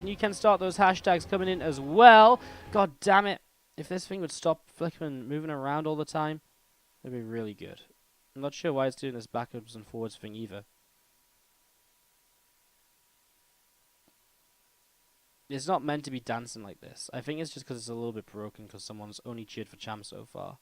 you can start those hashtags coming in as well. God damn it. If this thing would stop flipping moving around all the time, that'd be really good. I'm not sure why it's doing this backwards and forwards thing either. It's not meant to be dancing like this. I think it's just because it's a little bit broken because someone's only cheered for Cham so far.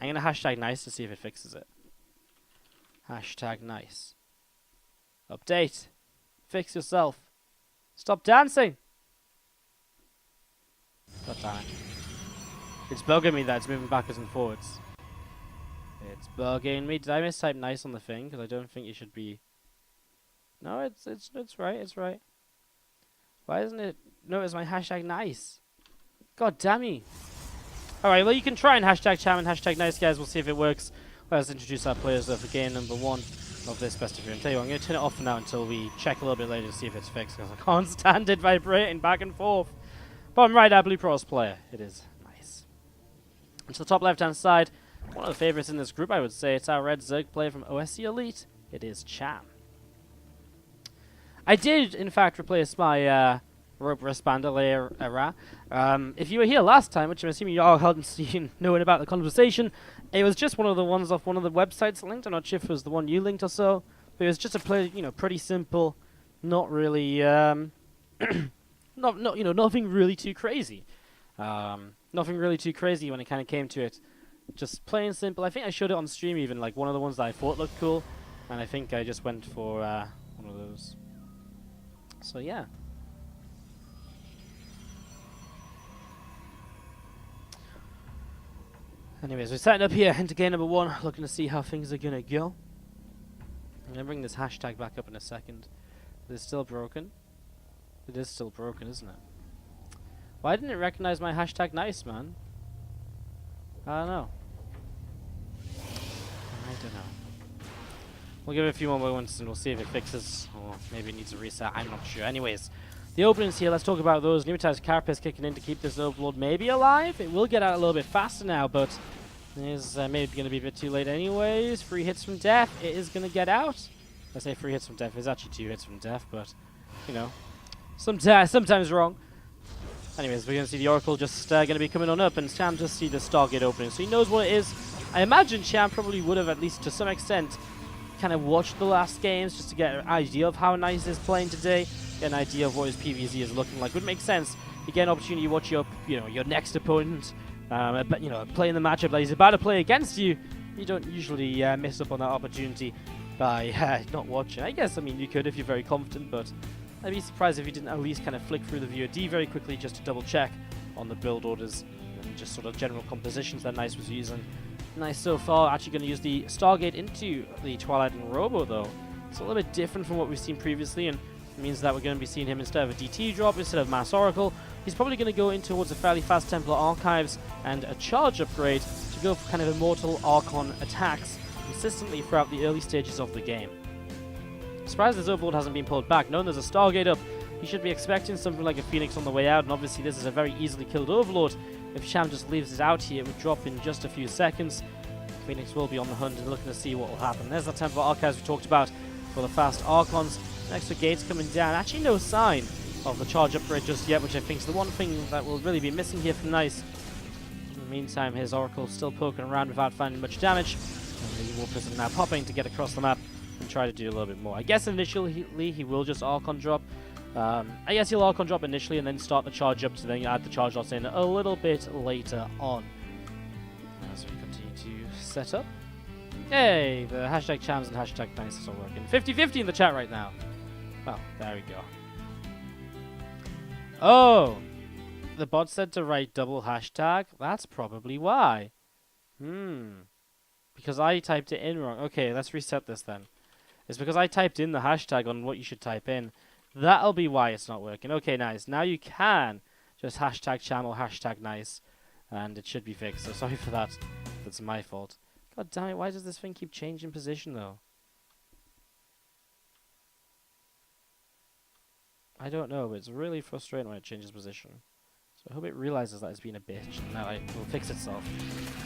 I'm going to hashtag nice to see if it fixes it. Hashtag nice. Update. Fix yourself. Stop dancing. God damn it. It's bugging me that it's moving backwards and forwards. It's bugging me. Did I mistype nice on the thing? Because I don't think you should be... No, it's right, it's right. Why isn't it... No, it's my hashtag nice. God damn you. Alright, well you can try and hashtag Cham and hashtag nice, guys. We'll see if it works. Let's introduce our players for game number 1 of this best of 3. I'll tell you what, I'm going to turn it off for now until we check a little bit later to see if it's fixed, because I can't stand it vibrating back and forth. Bottom right, our Blue Pros player. It is nice. And to the top left-hand side, one of the favorites in this group, I would say. It's our Red Zerg player from OSC Elite. It is Cham. I did, in fact, replace my rope wristbander era. If you were here last time, which I'm assuming you all hadn't seen knowing about the conversation, it was just one of the ones off one of the websites linked. I'm not sure if it was the one you linked or so, but it was just a play, pretty simple, not really, nothing really too crazy. Nothing really too crazy when it kind of came to it. Just plain simple. I think I showed it on stream even, like one of the ones that I thought looked cool, and I think I just went for one of those. So yeah. Anyways, we're setting up here into game number 1, looking to see how things are gonna go. I'm gonna bring this hashtag back up in a second. It is still broken. It is still broken, isn't it? Why didn't it recognize my hashtag nice, man? I don't know. We'll give it a few more moments and we'll see if it fixes, or maybe it needs a reset. I'm not sure. Anyways, the openings here, let's talk about those. Pneumatized carapace kicking in to keep this overlord maybe alive. It will get out a little bit faster now, but it is maybe going to be a bit too late anyways. 3 hits from death. It is going to get out. I say 3 hits from death. It's actually 2 hits from death, but, sometimes wrong. Anyways, we're going to see the Oracle just going to be coming on up, and Cham just see the Stargate opening, so he knows what it is. I imagine Cham probably would have, at least to some extent, kind of watched the last games just to get an idea of how nice is playing today, get an idea of what his PvZ is looking like. Would make sense. You get an opportunity to watch your, your next opponent, playing the matchup that he's about to play against you. You don't usually miss up on that opportunity by not watching. I guess, you could if you're very confident, but I'd be surprised if you didn't at least kind of flick through the VOD very quickly just to double check on the build orders and just sort of general compositions that Nice was using. Nice so far. Actually going to use the Stargate into the Twilight and Robo though. It's a little bit different from what we've seen previously, and it means that we're going to be seeing him instead of a DT drop, instead of Mass Oracle. He's probably going to go in towards a fairly fast Templar Archives and a charge upgrade to go for kind of immortal Archon attacks consistently throughout the early stages of the game. Surprised this Overlord hasn't been pulled back. Knowing there's a Stargate up, you should be expecting something like a Phoenix on the way out, and obviously this is a very easily killed Overlord. If Cham just leaves it out here, it would drop in just a few seconds. Phoenix will be on the hunt and looking to see what will happen. There's the Templar Archives we talked about for the fast Archons. Extra gates coming down. Actually no sign of the charge upgrade just yet, which I think is the one thing that will really be missing here from Nice. In the meantime, his Oracle still poking around without finding much damage. And the Warpers are now popping to get across the map and try to do a little bit more. I guess initially he will just Archon drop. I guess he'll Archon drop initially and then start the charge up to then add the charge loss in a little bit later on. As we continue to set up. Yay! The hashtag Chams and hashtag Nice is all working. 50-50 in the chat right now. Well, there we go. Oh! The bot said to write double hashtag? That's probably why. Because I typed it in wrong. Okay, let's reset this then. It's because I typed in the hashtag on what you should type in. That'll be why it's not working. Okay, nice. Now you can just hashtag Cham or hashtag Nice, and it should be fixed. So sorry for that. That's my fault. God damn it, why does this thing keep changing position though? I don't know, but it's really frustrating when it changes position. So I hope it realizes that it's been a bitch, and now it will fix itself.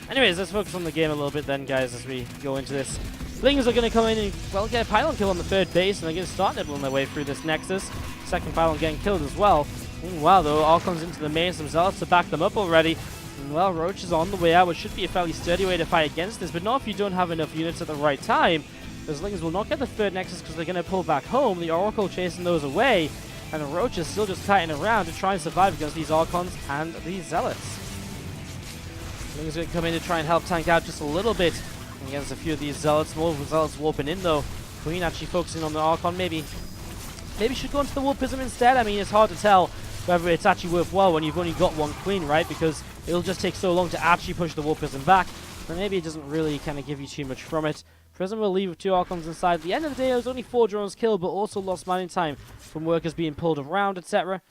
Anyways, let's focus on the game a little bit then, guys, as we go into this Lings are going to come in and, well, get a pylon kill on the third base, and they're going to start nibbling their way through this Nexus. Second pylon getting killed as well. Meanwhile, though, Archons into the main, some Zealots to back them up already. And, well, Roach is on the way out, which should be a fairly sturdy way to fight against this, but not if you don't have enough units at the right time. Those Lings will not get the third Nexus because they're going to pull back home. The Oracle chasing those away, and the Roach is still just kiting around to try and survive against these Archons and these Zealots. Lings going to come in to try and help tank out just a little bit against a few of these Zealots. More Zealots warping in though. Queen actually focusing on the Archon. Maybe should go into the Warp Prism instead. I mean, it's hard to tell whether it's actually worthwhile when you've only got one Queen, right? Because it'll just take so long to actually push the Warp Prism back. But maybe it doesn't really kind of give you too much from it. Prism will leave with 2 Archons inside. At the end of the day, it was only 4 drones killed, but also lost mining time from workers being pulled around, etc.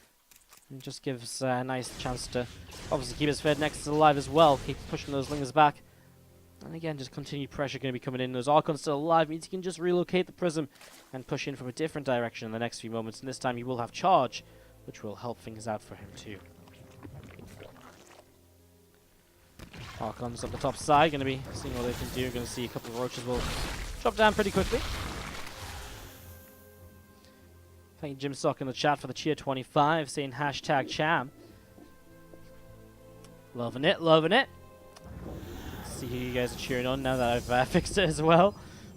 And just gives a nice chance to obviously keep his third Nexus alive as well. Keep pushing those Lingers back. And again, just continued pressure going to be coming in. Those Archons still alive means he can just relocate the Prism and push in from a different direction in the next few moments. And this time he will have charge, which will help things out for him too. Archons up the top side, going to be seeing what they can do. Going to see a couple of Roaches will drop down pretty quickly. Thank you, Jim Sock in the chat for the cheer 25, saying hashtag Cham. Loving it, loving it. Let's see who you guys are cheering on now that I've fixed it as well.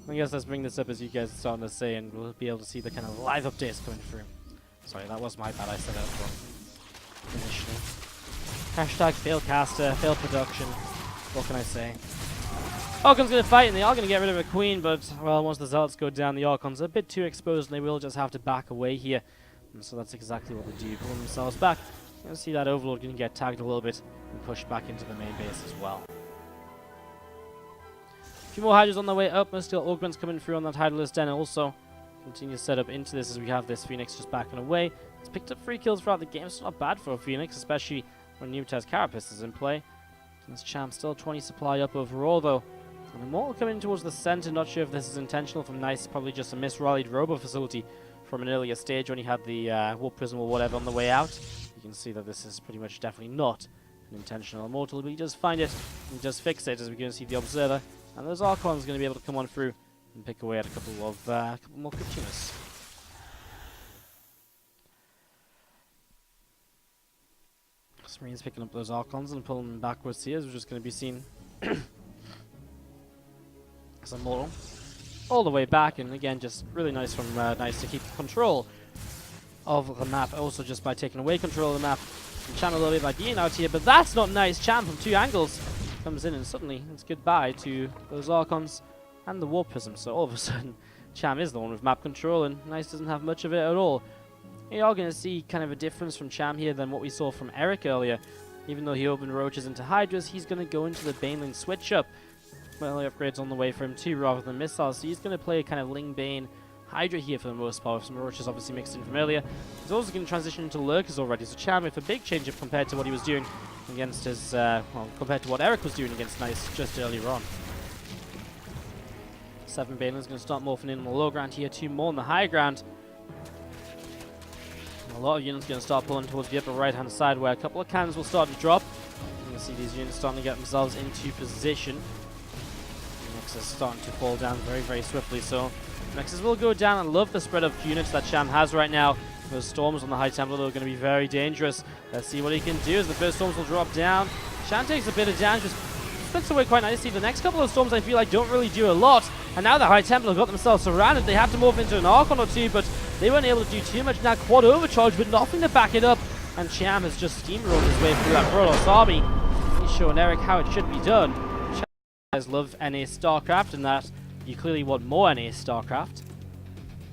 I guess let's bring this up as you guys are starting to say, and we'll be able to see the kind of live updates coming through. Sorry, that was my bad. I said that wrong initially. Hashtag failed caster, failed production. What can I say? Archon's going to fight, and they are going to get rid of a Queen, but, well, once the Zealots go down, the Archons are a bit too exposed, and they will just have to back away here. And so that's exactly what they do, pull themselves back. You're going to see that Overlord going to get tagged a little bit and pushed back into the main base as well. A few more Hydras on their way up, and still Augments coming through on that Hydralist Den, and also continue to set up into this as we have this Phoenix just backing away. It's picked up 3 kills throughout the game, it's not bad for a Phoenix, especially when Newtez Carapace is in play. This Cham still 20 supply up overall though. And Immortal coming in towards the center, not sure if this is intentional from Nice, probably just a misrallied Robo facility from an earlier stage when he had the Warp Prism or whatever on the way out. You can see that this is pretty much definitely not an intentional Immortal, but he does find it and does fix it as we're going to see the Observer. And those Archons going to be able to come on through and pick away at a couple more Crypt units. Marine's picking up those Archons and pulling them backwards here, as we're just going to be seeing as Immortal all the way back, and again, just really nice from Nice to keep control of the map, also just by taking away control of the map and Cham a little bit by being out here, but that's not Nice. Cham from 2 angles comes in, and suddenly it's goodbye to those Archons and the Warp Prism, so all of a sudden Cham is the one with map control, and Nice doesn't have much of it at all. You are going to see kind of a difference from Cham here than what we saw from Eric earlier. Even though he opened Roaches into Hydras, he's going to go into the Baneling switch up. Well, the upgrades on the way for him too, rather than missiles. So he's going to play a kind of Ling Bane Hydra here for the most part. Some Roaches obviously mixed in from earlier. He's also going to transition into Lurkers already. So Cham with a big change up compared to what he was doing against his, well, compared to what Eric was doing against Nice just earlier on. 7 Banelings going to start morphing in on the low ground here. 2 more on the high ground. A lot of units going to start pulling towards the upper right-hand side, where a couple of cannons will start to drop. You can see these units starting to get themselves into position. Nexus starting to fall down very, very swiftly. So Nexus will go down. I love the spread of units that Cham has right now. Those storms on the High Templar are going to be very dangerous. Let's see what he can do as the first storms will drop down. Cham takes a bit of damage, just splits away quite nicely. The next couple of storms I feel like don't really do a lot. And now the High Templar have got themselves surrounded. They have to morph into an Archon or 2, but they weren't able to do too much. Now quad overcharge, but nothing to back it up. And Cham has just steamrolled his way through that Protoss army. He's showing Eric how it should be done. Cham guys love NA StarCraft, and that you clearly want more NA StarCraft.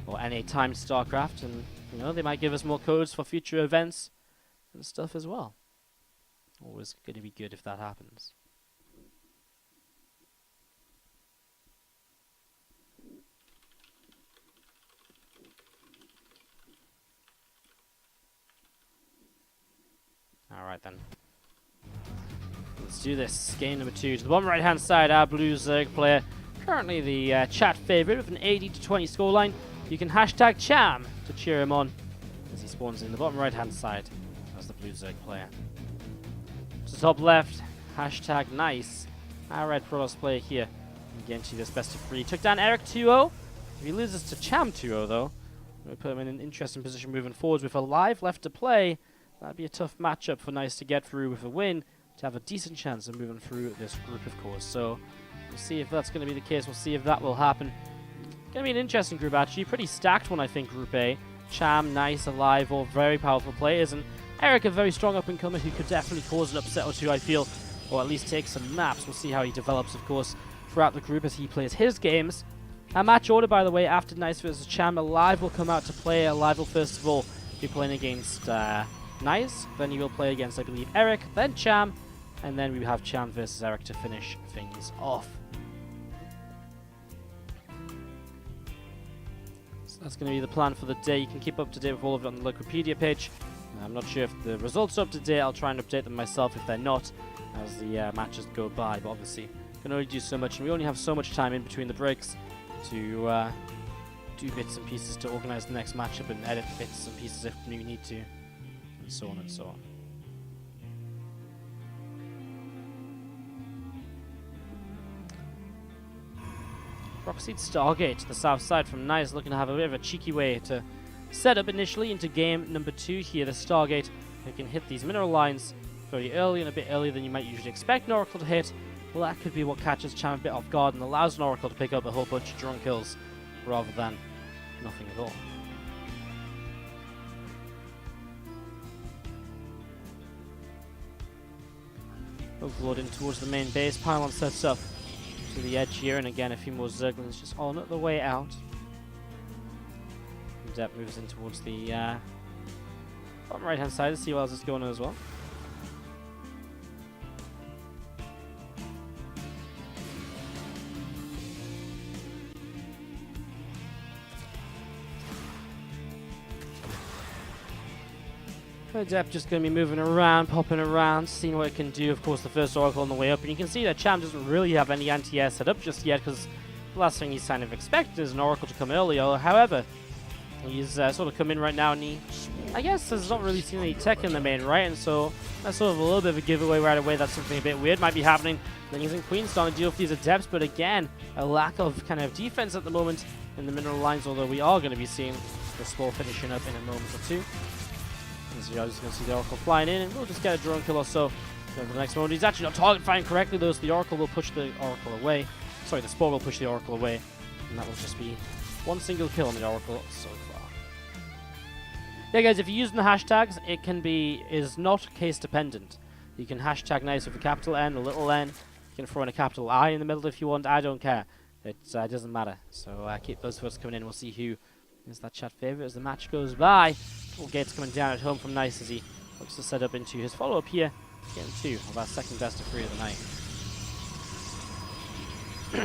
Or NA timed StarCraft, and you know, they might give us more codes for future events and stuff as well. Always going to be good if that happens. Alright then. Let's do this. Game number 2. To the bottom right hand side, our blue Zerg player. Currently the chat favorite with an 80 to 20 scoreline. You can hashtag Cham to cheer him on as he spawns in the bottom right hand side as the blue Zerg player. To the top left, hashtag Nice. Our red Protoss player here Again, to this best of 3. Took down Eric 2-0. If he loses to Cham 2-0 though, we put him in an interesting position moving forwards. With a live left to play, that'd be a tough matchup for Nice to get through with a win, to have a decent chance of moving through this group, of course. So we'll see if that's going to be the case. We'll see if that will happen. Going to be an interesting group, actually. Pretty stacked one, I think, Group A. Cham, Nice, Alive, all very powerful players. And Eric, a very strong up-and-comer who could definitely cause an upset or two, I feel. Or at least take some maps. We'll see how he develops, of course, throughout the group as he plays his games. Our match order, by the way, after Nice versus Cham, Alive will come out to play. Alive will, first of all, be playing against Nice. Then he will play against, I believe, Eric, then Cham. And then we have Cham versus Eric to finish things off. That's going to be the plan for the day. You can keep up to date with all of it on the Wikipedia page. I'm not sure if the results are up to date. I'll try and update them myself if they're not as the matches go by. But obviously, can only do so much, and we only have so much time in between the breaks to do bits and pieces to organize the next matchup and edit bits and pieces if we need to, and so on and so on. Proceed Stargate to the south side from Nice, looking to have a bit of a cheeky way to set up initially into game number 2 here. The Stargate, who can hit these mineral lines very early and a bit earlier than you might usually expect an Oracle to hit. Well, that could be what catches Cham a bit off guard and allows an Oracle to pick up a whole bunch of drone kills rather than nothing at all. Overlord in towards the main base. Pylon sets up to the edge here, and again a few more Zerglings just on the way out. Dep moves in towards the bottom right hand side to see what else is going on as well. Dep just going to be moving around, popping around, seeing what it can do. Of course, the first Oracle on the way up, and you can see that Cham doesn't really have any anti-air set up just yet, because the last thing he's kind of expected is an Oracle to come earlier. However, he's sort of come in right now, and he, I guess, has not really seen any tech in the main, right? And so that's sort of a little bit of a giveaway right away. That's something a bit weird might be happening. Then he's in Queen's starting to deal with these Adepts, but again, a lack of kind of defense at the moment in the mineral lines, although we are going to be seeing the Spore finishing up in a moment or two. As you're just going to see the Oracle flying in, and we'll just get a drone kill or so over the next moment. He's actually not target firing correctly, though, so the Oracle will push the Oracle away. Sorry, the Spore will push the Oracle away, and that will just be one single kill on the Oracle so far. Yeah, guys, if you're using the hashtags, it is not case dependent. You can hashtag Nice with a capital N, a little n. You can throw in a capital I in the middle if you want. I don't care. It doesn't matter. So keep those votes coming in. We'll see who is that chat favorite as the match goes by. Full gates coming down at home from Nice as he looks to set up into his follow-up here. Getting 2 of our second best of 3 of the night.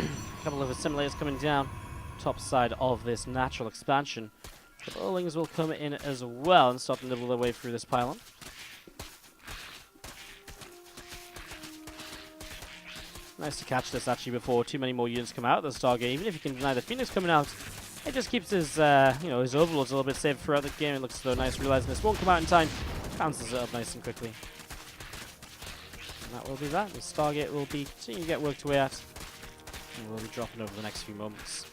A couple of assimilators coming down top side of this natural expansion. The bowlings will come in as well and start to nibble their way through this pylon. Nice to catch this actually before too many more units come out of the Stargate. Even if you can deny the Phoenix coming out, it just keeps his his overlords a little bit safe throughout the game. It looks as though Nice realizing this won't come out in time, bounces it up nice and quickly. And that will be that. The Stargate will be continuing to get worked away at, and we'll be dropping over the next few moments.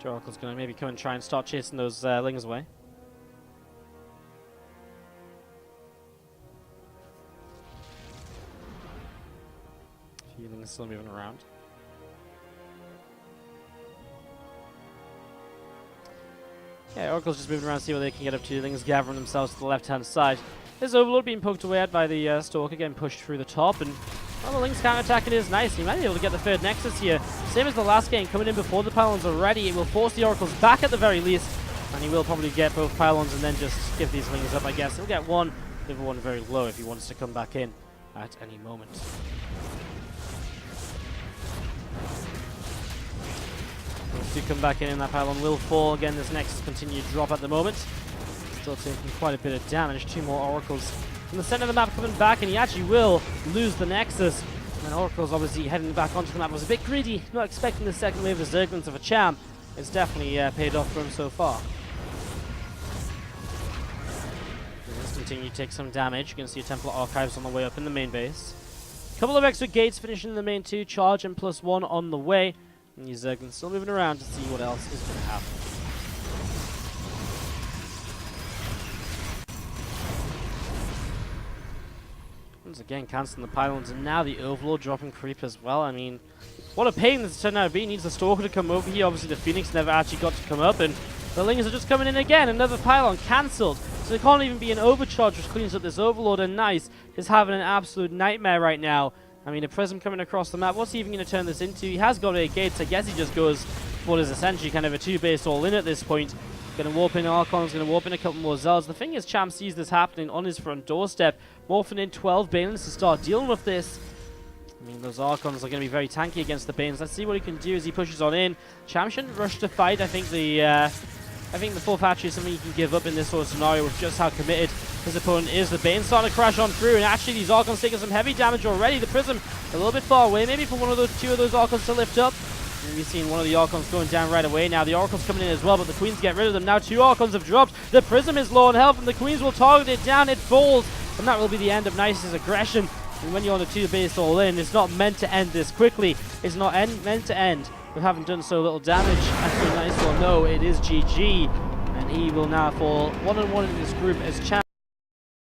Oracle's going to maybe come and try and start chasing those lings away. A few lings still moving around. Yeah, Oracle's just moving around to see what they can get up to. Lings gathering themselves to the left-hand side. There's Overlord being poked away at by the Stalker, getting pushed through the top, and well, the Lings counter-attacking is nice. He might be able to get the third Nexus here. Same as the last game, coming in before the pylons are ready. It will force the Oracles back at the very least, and he will probably get both pylons and then just give these Lings up, I guess. He'll get one, the other one very low if he wants to come back in at any moment. Those two come back in that pylon will fall. Again, this Nexus continued to drop at the moment. Still taking quite a bit of damage. 2 more Oracles in the center of the map coming back, and he actually will lose the Nexus. And Oracle's obviously heading back onto the map. Was a bit greedy, not expecting the second wave of Zerglings of a Cham. It's definitely paid off for him so far. continue to take some damage. You can see a Templar Archives on the way up in the main base. Couple of extra gates finishing in the main 2. Charge and +1 on the way. And he's still moving around to see what else is going to happen. Once again, cancelling the pylons, and now the Overlord dropping creep as well. I mean, what a pain this turned out to be. He needs the Stalker to come over here. Obviously, the Phoenix never actually got to come up, and the Lingers are just coming in again. Another pylon cancelled. So there can't even be an overcharge, which cleans up this Overlord, and Nice is having an absolute nightmare right now. I mean, a Prism coming across the map. What's he even going to turn this into? He has got 8 gates. I guess he just goes for what is essentially kind of a 2-base all-in at this point. Going to warp in Archons, going to warp in a couple more Zelds. The thing is, Cham sees this happening on his front doorstep. Morphing in 12 Banelings to start dealing with this. I mean, those Archons are going to be very tanky against the Banes. Let's see what he can do as he pushes on in. Cham shouldn't rush to fight. I think the full factory is something you can give up in this sort of scenario with just how committed his opponent is. The Bane's starting to crash on through, and actually these Archons taking some heavy damage already. The Prism a little bit far away, maybe for two of those Archons to lift up. And we've seen one of the Archons going down right away. Now the Oracle's coming in as well, but the Queens get rid of them. Now 2 Archons have dropped. The Prism is low on health, and the Queens will target it down. It falls, and that will be the end of Nice's aggression. And when you're on a 2-base all-in, it's not meant to end this quickly. It's not meant to end with having done so little damage. Actually, Nice will know it is GG, and he will now fall 1-on-1 in this group as Cham